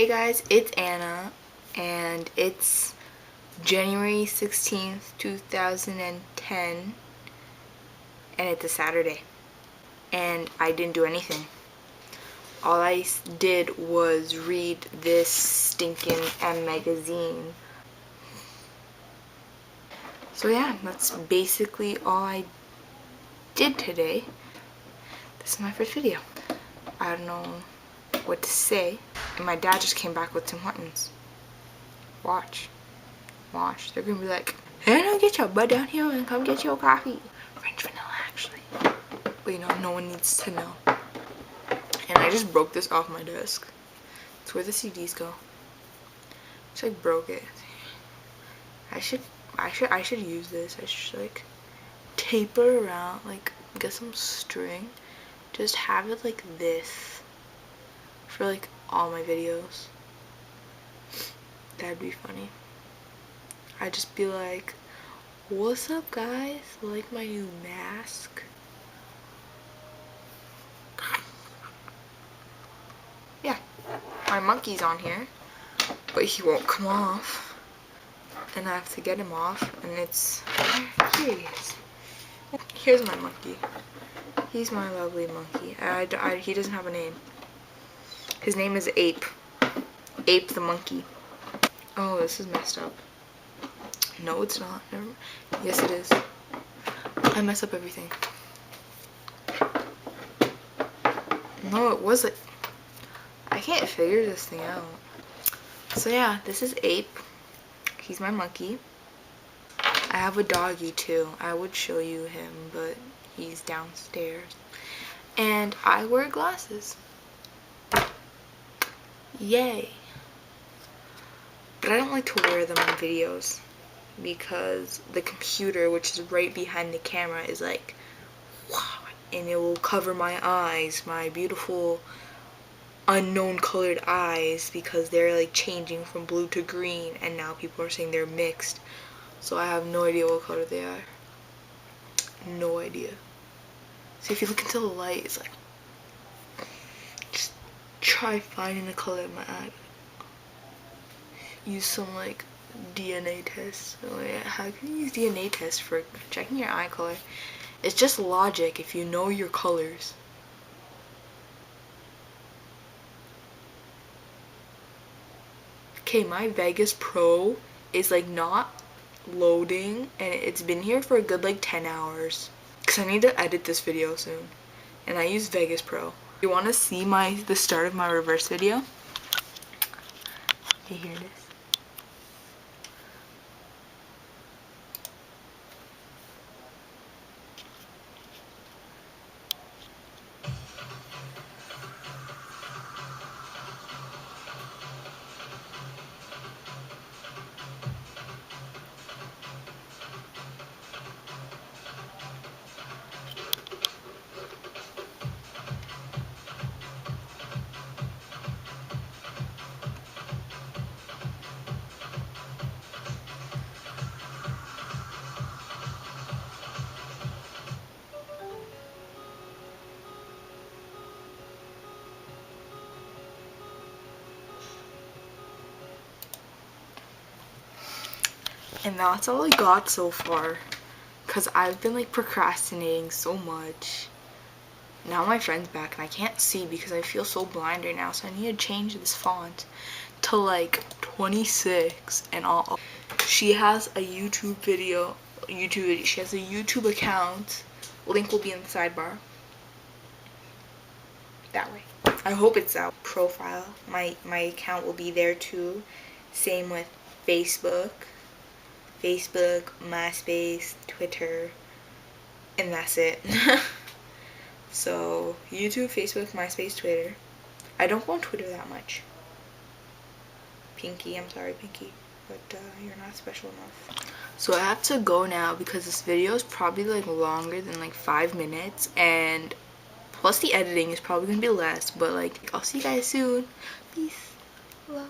Hey guys, it's Anna, and it's January 16th, 2010, and it's a Saturday, and I didn't do anything. All I did was read this stinking M magazine. So yeah, that's basically all I did today. This is my first video. I don't know what to say. And my dad just came back with Tim Hortons. Watch. They're gonna be like, hey, no, get your butt down here and come get your coffee. French vanilla, actually. But you know, no one needs to know. And I just broke this off my desk. It's where the CDs go. Just like broke it. I should use this. I should like tape it around, like get some string. Just have it like this for like all my videos. That'd be funny. I'd just be like, what's up guys? Like my new mask? Yeah, my monkey's on here, but he won't come off. And I have to get him off, and it's, here he is. Here's my monkey. He's my lovely monkey. He doesn't have a name. His name is Ape. Ape the monkey. Oh, this is messed up. No, it's not. Yes, it is. I mess up everything. No, it wasn't. I can't figure this thing out. So yeah, this is Ape. He's my monkey. I have a doggy too. I would show you him, but he's downstairs. And I wear glasses. Yay. But I don't like to wear them in videos because the computer, which is right behind the camera, is like, wow, and it will cover my eyes, my beautiful unknown colored eyes, because they're like changing from blue to green, and now people are saying they're mixed. So I have no idea what color they are. No idea. So if you look into the light, it's like, just try finding the color of my eye. Use some like DNA test. So yeah, how can you use DNA test for checking your eye color? It's just logic if you know your colors. Okay, my Vegas Pro is like not loading, and it's been here for a good like 10 hours because I need to edit this video soon, and I use Vegas Pro. You want to see the start of my reverse video? Okay, here it is. And that's all I got so far, because I've been like procrastinating so much. Now my friend's back and I can't see because I feel so blind right now, so I need to change this font to like 26 and all. She has a YouTube video, she has a YouTube account. Link will be in the sidebar. That way. I hope it's that profile. My account will be there too. Same with Facebook, MySpace, Twitter, and that's it. So YouTube, Facebook, MySpace, Twitter. I don't go on Twitter that much. Pinky, I'm sorry Pinky, but you're not special enough. So I have to go now because this video is probably like longer than like 5 minutes, and plus the editing is probably gonna be less, but like I'll see you guys soon. Peace. Love.